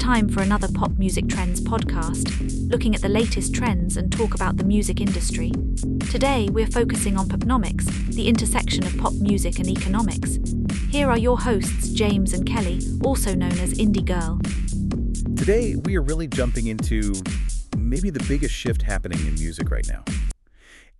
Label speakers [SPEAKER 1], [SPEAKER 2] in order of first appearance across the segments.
[SPEAKER 1] time for another Pop Music Trends podcast, looking at the latest trends and talk about the music industry. Today, we're focusing on popnomics, the intersection of pop music and economics. Here are your hosts, James and Kelly, also known as Indie Girl.
[SPEAKER 2] Today, we are really jumping into maybe the biggest shift happening in music right now.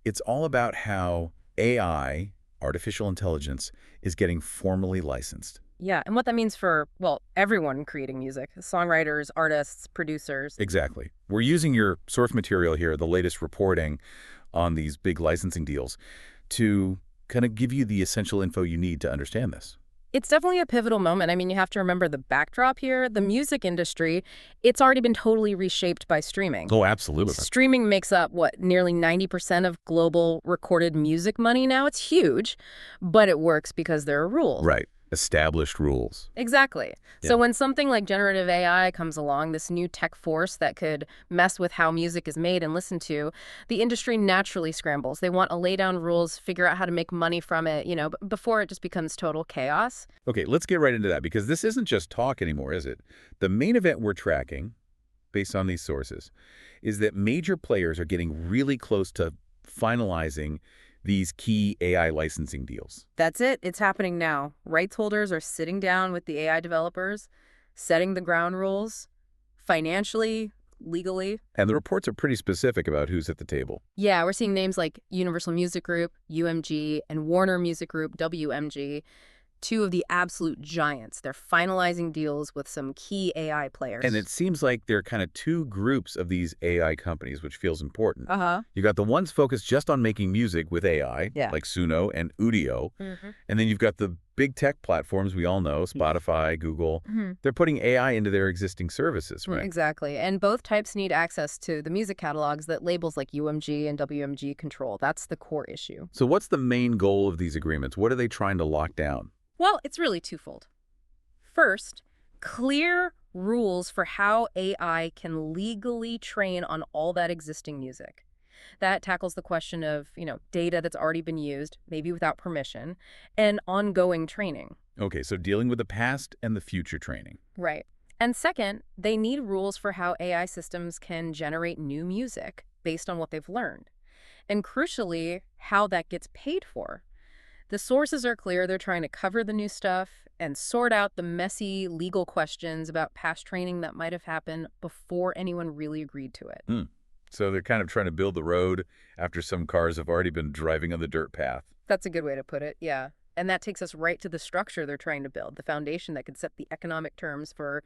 [SPEAKER 2] It's all about how AI, artificial intelligence, is getting formally licensed.
[SPEAKER 3] Yeah, and what that means for, well, everyone creating music, songwriters, artists, producers.
[SPEAKER 2] Exactly. We're using your source material here, the latest reporting on these big licensing deals, to kind of give you the essential info you need to understand this.
[SPEAKER 3] It's definitely a pivotal moment. I mean, you have to remember the backdrop here. The music industry, it's already been totally reshaped by streaming.
[SPEAKER 2] Oh, absolutely.
[SPEAKER 3] Streaming makes up, nearly 90% of global recorded music money now. It's huge, but it works because there are rules.
[SPEAKER 2] Right. Established rules.
[SPEAKER 3] Exactly.
[SPEAKER 2] Yeah.
[SPEAKER 3] So when something like generative AI comes along, this new tech force that could mess with how music is made and listened to, the industry naturally scrambles. They want to lay down rules, figure out how to make money from it, before it just becomes total chaos.
[SPEAKER 2] Okay, let's get right into that, because this isn't just talk anymore, is it? The main event we're tracking, based on these sources, is that major players are getting really close to finalizing these key AI licensing deals.
[SPEAKER 3] That's it. It's happening now. Rights holders are sitting down with the AI developers, setting the ground rules, financially, legally.
[SPEAKER 2] And the reports are pretty specific about who's at the table.
[SPEAKER 3] Yeah, we're seeing names like Universal Music Group, UMG, and Warner Music Group, WMG, two of the absolute giants. They're finalizing deals with some key AI players.
[SPEAKER 2] And it seems like there are kind of two groups of these AI companies, which feels important.
[SPEAKER 3] Uh-huh.
[SPEAKER 2] You got the ones focused just on making music with AI, like Suno and Udio. And then you've got the big tech platforms we all know, Spotify, Google. They're putting AI into their existing services, right?
[SPEAKER 3] Exactly. And both types need access to the music catalogs that labels like UMG and WMG control. That's the core issue.
[SPEAKER 2] So what's the main goal of these agreements? What are they trying to lock down?
[SPEAKER 3] Well, it's really twofold. First, clear rules for how AI can legally train on all that existing music. That tackles the question of, data that's already been used, maybe without permission, and ongoing training.
[SPEAKER 2] Okay, so dealing with the past and the future training.
[SPEAKER 3] Right. And second, they need rules for how AI systems can generate new music based on what they've learned. And crucially, how that gets paid for. The sources are clear. They're trying to cover the new stuff and sort out the messy legal questions about past training that might have happened before anyone really agreed to it.
[SPEAKER 2] So they're kind of trying to build the road after some cars have already been driving on the dirt path.
[SPEAKER 3] That's a good way to put it, yeah. And that takes us right to the structure they're trying to build, the foundation that could set the economic terms for,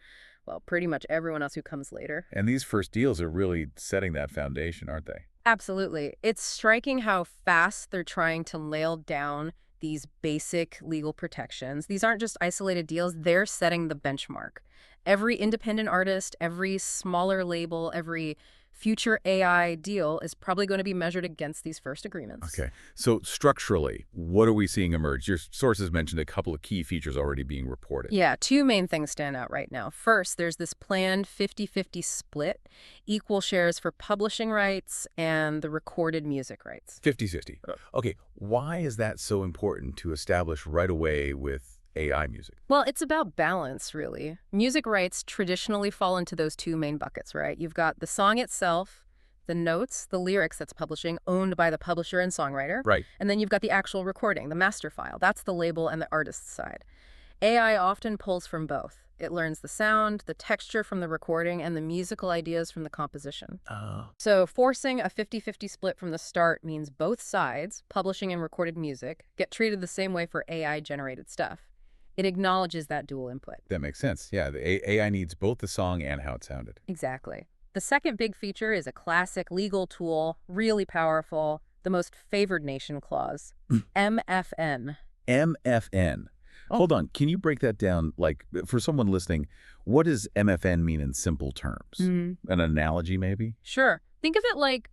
[SPEAKER 3] pretty much everyone else who comes later.
[SPEAKER 2] And these first deals are really setting that foundation, aren't they?
[SPEAKER 3] Absolutely. It's striking how fast they're trying to nail down these basic legal protections. These aren't just isolated deals, they're setting the benchmark. Every independent artist, every smaller label, every future AI deal is probably going to be measured against these first agreements.
[SPEAKER 2] Okay, so structurally, what are we seeing emerge? Your sources mentioned a couple of key features already being reported.
[SPEAKER 3] Yeah, two main things stand out right now. First, there's this planned 50-50 split, equal shares for publishing rights and the recorded music rights.
[SPEAKER 2] 50-50. Okay, why is that so important to establish right away with AI music?
[SPEAKER 3] Well, it's about balance, really. Music rights traditionally fall into those two main buckets, right? You've got the song itself, the notes, the lyrics that's publishing, owned by the publisher and songwriter.
[SPEAKER 2] Right.
[SPEAKER 3] And then you've got the actual recording, the master file. That's the label and the artist's side. AI often pulls from both. It learns the sound, the texture from the recording, and the musical ideas from the composition. So forcing a 50-50 split from the start means both sides, publishing and recorded music, get treated the same way for AI-generated stuff. It acknowledges that dual input.
[SPEAKER 2] That makes sense. Yeah, the AI needs both the song and how it sounded.
[SPEAKER 3] Exactly. The second big feature is a classic legal tool, really powerful, the most favored nation clause, MFN.
[SPEAKER 2] MFN. Hold on. Can you break that down? Like, for someone listening, what does MFN mean in simple terms? An analogy, maybe?
[SPEAKER 3] Sure. Think of it like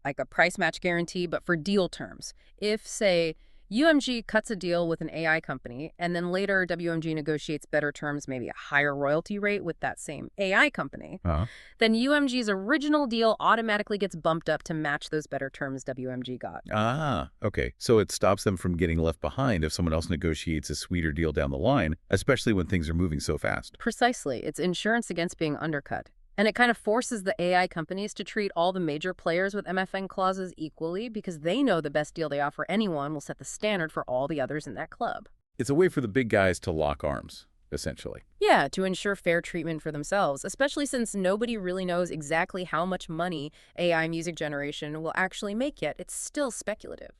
[SPEAKER 3] a price match guarantee, but for deal terms. If, say, UMG cuts a deal with an AI company, and then later WMG negotiates better terms, maybe a higher royalty rate with that same AI company.
[SPEAKER 2] Uh-huh.
[SPEAKER 3] Then UMG's original deal automatically gets bumped up to match those better terms WMG got.
[SPEAKER 2] Ah, okay. So it stops them from getting left behind if someone else negotiates a sweeter deal down the line, especially when things are moving so fast.
[SPEAKER 3] Precisely. It's insurance against being undercut. And it kind of forces the AI companies to treat all the major players with MFN clauses equally because they know the best deal they offer anyone will set the standard for all the others in that club.
[SPEAKER 2] It's a way for the big guys to lock arms, essentially.
[SPEAKER 3] Yeah, to ensure fair treatment for themselves, especially since nobody really knows exactly how much money AI music generation will actually make yet. It's still speculative.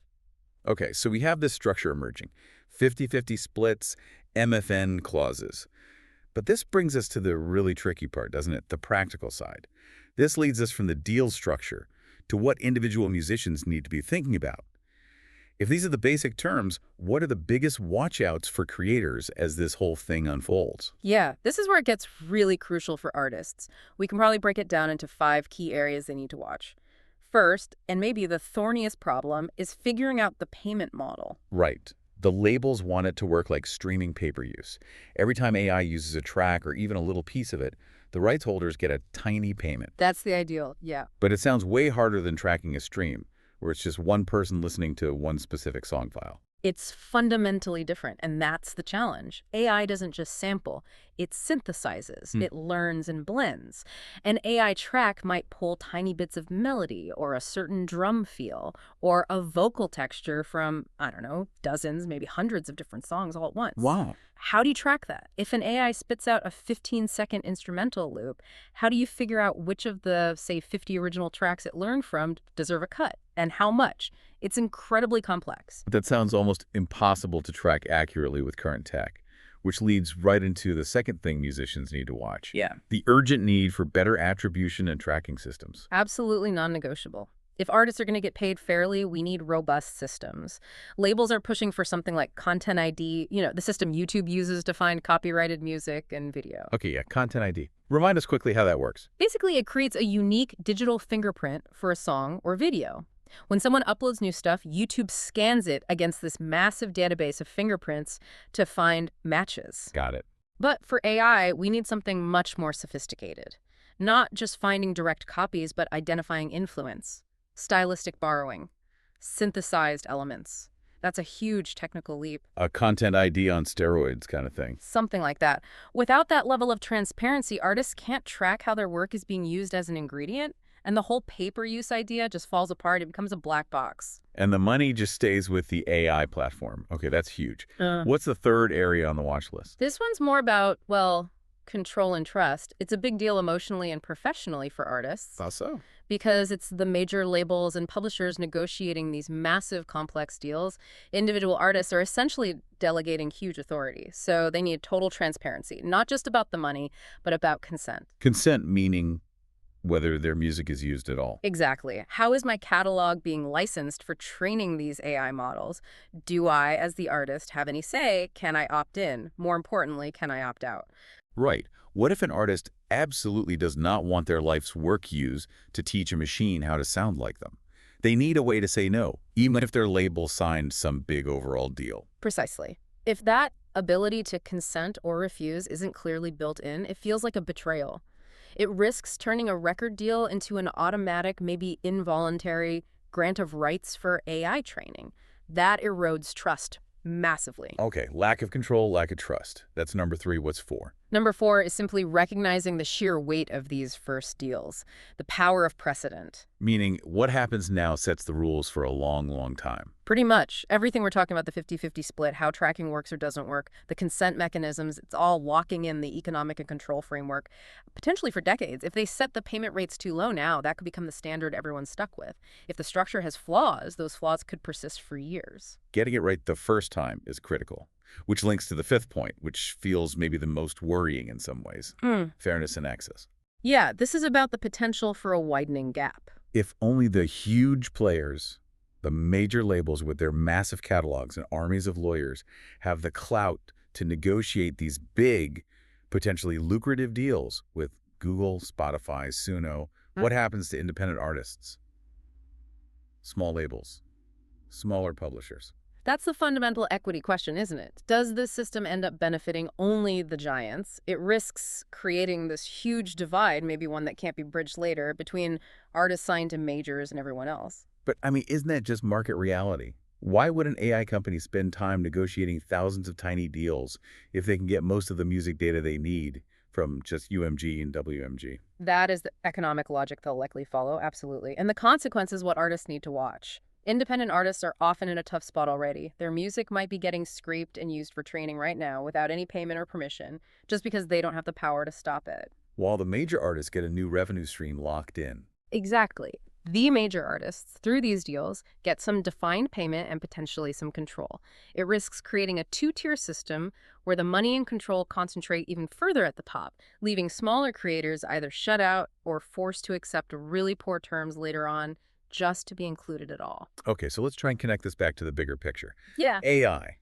[SPEAKER 2] Okay, so we have this structure emerging. 50-50 splits, MFN clauses. But this brings us to the really tricky part, doesn't it? The practical side. This leads us from the deal structure to what individual musicians need to be thinking about. If these are the basic terms, what are the biggest watch-outs for creators as this whole thing unfolds?
[SPEAKER 3] Yeah, this is where it gets really crucial for artists. We can probably break it down into 5 key areas they need to watch. First, and maybe the thorniest problem, is figuring out the payment model.
[SPEAKER 2] Right. The labels want it to work like streaming pay-per-use. Every time AI uses a track or even a little piece of it, the rights holders get a tiny payment.
[SPEAKER 3] That's the ideal, yeah.
[SPEAKER 2] But it sounds way harder than tracking a stream, where it's just one person listening to one specific song file.
[SPEAKER 3] It's fundamentally different, and that's the challenge. AI doesn't just sample, it synthesizes, it learns and blends. An AI track might pull tiny bits of melody or a certain drum feel or a vocal texture from, I don't know, dozens, maybe hundreds of different songs all at once.
[SPEAKER 2] Wow.
[SPEAKER 3] How do you track that? If an AI spits out a 15-second instrumental loop, how do you figure out which of the, say, 50 original tracks it learned from deserve a cut, and how much? It's incredibly complex.
[SPEAKER 2] That sounds almost impossible to track accurately with current tech, which leads right into the second thing musicians need to watch.
[SPEAKER 3] Yeah.
[SPEAKER 2] The urgent need for better attribution and tracking systems.
[SPEAKER 3] Absolutely non-negotiable. If artists are going to get paid fairly, we need robust systems. Labels are pushing for something like Content ID, the system YouTube uses to find copyrighted music and video.
[SPEAKER 2] Okay, yeah, Content ID. Remind us quickly how that works.
[SPEAKER 3] Basically, it creates a unique digital fingerprint for a song or video. When someone uploads new stuff, YouTube scans it against this massive database of fingerprints to find matches.
[SPEAKER 2] Got it.
[SPEAKER 3] But for AI, we need something much more sophisticated. Not just finding direct copies, but identifying influence, stylistic borrowing, synthesized elements. That's a huge technical leap.
[SPEAKER 2] A Content ID on steroids kind of thing.
[SPEAKER 3] Something like that. Without that level of transparency, artists can't track how their work is being used as an ingredient, and the whole pay-per-use idea just falls apart. It becomes a black box.
[SPEAKER 2] And the money just stays with the AI platform. Okay, that's huge. What's the third area on the watch list?
[SPEAKER 3] This one's more about, well, control and trust. It's a big deal emotionally and professionally for artists.
[SPEAKER 2] How so?
[SPEAKER 3] Because it's the major labels and publishers negotiating these massive, complex deals. Individual artists are essentially delegating huge authority. So they need total transparency, not just about the money, but about consent.
[SPEAKER 2] Consent meaning whether their music is used at all.
[SPEAKER 3] Exactly. How is my catalog being licensed for training these AI models? Do I, as the artist, have any say? Can I opt in? More importantly, can I opt out?
[SPEAKER 2] Right. What if an artist absolutely does not want their life's work used to teach a machine how to sound like them? They need a way to say no, even if their label signed some big overall deal.
[SPEAKER 3] Precisely. If that ability to consent or refuse isn't clearly built in, it feels like a betrayal. It risks turning a record deal into an automatic, maybe involuntary grant of rights for AI training. That erodes trust massively.
[SPEAKER 2] Okay, lack of control, lack of trust. That's number 3. What's 4?
[SPEAKER 3] Number 4 is simply recognizing the sheer weight of these first deals, the power of precedent.
[SPEAKER 2] Meaning, what happens now sets the rules for a long, long time.
[SPEAKER 3] Pretty much. Everything we're talking about, the 50-50 split, how tracking works or doesn't work, the consent mechanisms, it's all locking in the economic and control framework, potentially for decades. If they set the payment rates too low now, that could become the standard everyone's stuck with. If the structure has flaws, those flaws could persist for years.
[SPEAKER 2] Getting it right the first time is critical, which links to the 5th point, which feels maybe the most worrying in some ways. Fairness and access.
[SPEAKER 3] Yeah, this is about the potential for a widening gap.
[SPEAKER 2] If only the huge players, the major labels with their massive catalogs and armies of lawyers, have the clout to negotiate these big, potentially lucrative deals with Google, Spotify, Suno, what happens to independent artists? Small labels, smaller publishers.
[SPEAKER 3] That's the fundamental equity question, isn't it? Does this system end up benefiting only the giants? It risks creating this huge divide, maybe one that can't be bridged later, between artists signed to majors and everyone else.
[SPEAKER 2] But, I mean, isn't that just market reality? Why would an AI company spend time negotiating thousands of tiny deals if they can get most of the music data they need from just UMG and WMG?
[SPEAKER 3] That is the economic logic they'll likely follow, absolutely. And the consequence is what artists need to watch. Independent artists are often in a tough spot already. Their music might be getting scraped and used for training right now without any payment or permission, just because they don't have the power to stop it.
[SPEAKER 2] While the major artists get a new revenue stream locked in.
[SPEAKER 3] Exactly. The major artists, through these deals, get some defined payment and potentially some control. It risks creating a two-tier system where the money and control concentrate even further at the top, leaving smaller creators either shut out or forced to accept really poor terms later on just to be included at all.
[SPEAKER 2] Okay, so let's try and connect this back to the bigger picture.
[SPEAKER 3] Yeah.
[SPEAKER 2] AI.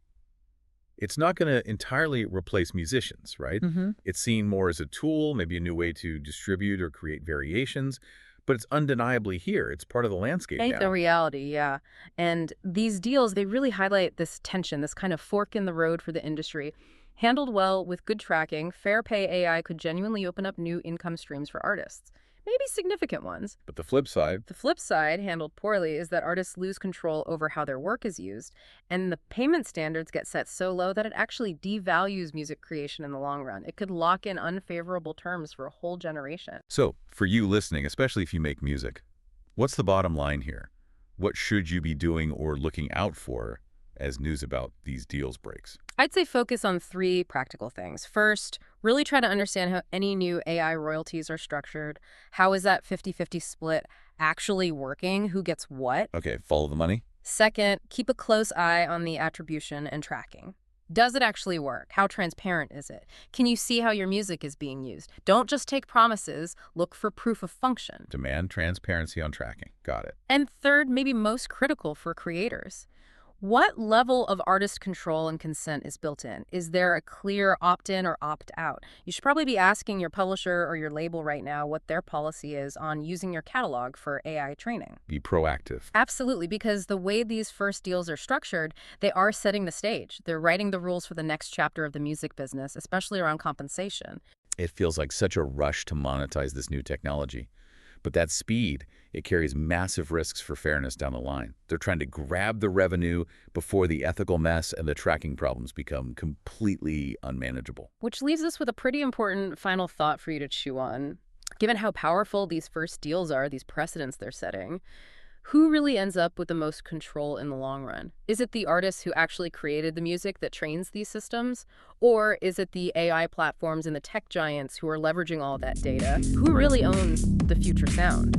[SPEAKER 2] It's not going to entirely replace musicians, right? It's seen more as a tool, maybe a new way to distribute or create variations, but it's undeniably here. It's part of the landscape now.
[SPEAKER 3] The reality, yeah. And these deals, they really highlight this tension, this kind of fork in the road for the industry. Handled well with good tracking, fair pay AI could genuinely open up new income streams for artists. Maybe significant ones.
[SPEAKER 2] But the flip side,
[SPEAKER 3] Handled poorly, is that artists lose control over how their work is used, and the payment standards get set so low that it actually devalues music creation in the long run. It could lock in unfavorable terms for a whole generation.
[SPEAKER 2] So, for you listening, especially if you make music, what's the bottom line here? What should you be doing or looking out for as news about these deals breaks?
[SPEAKER 3] I'd say focus on three practical things. First, really try to understand how any new AI royalties are structured. How is that 50-50 split actually working? Who gets what?
[SPEAKER 2] Okay, follow the money.
[SPEAKER 3] Second, keep a close eye on the attribution and tracking. Does it actually work? How transparent is it? Can you see how your music is being used? Don't just take promises, look for proof of function.
[SPEAKER 2] Demand transparency on tracking. Got it.
[SPEAKER 3] And third, maybe most critical for creators, what level of artist control and consent is built in? Is there a clear opt-in or opt-out? You should probably be asking your publisher or your label right now what their policy is on using your catalog for AI training.
[SPEAKER 2] Be proactive.
[SPEAKER 3] Absolutely, because the way these first deals are structured, they are setting the stage. They're writing the rules for the next chapter of the music business, especially around compensation.
[SPEAKER 2] It feels like such a rush to monetize this new technology. But that speed, it carries massive risks for fairness down the line. They're trying to grab the revenue before the ethical mess and the tracking problems become completely unmanageable.
[SPEAKER 3] Which leaves us with a pretty important final thought for you to chew on. Given how powerful these first deals are, these precedents they're setting, who really ends up with the most control in the long run? Is it the artist who actually created the music that trains these systems? Or is it the AI platforms and the tech giants who are leveraging all that data? Who really owns the future sound?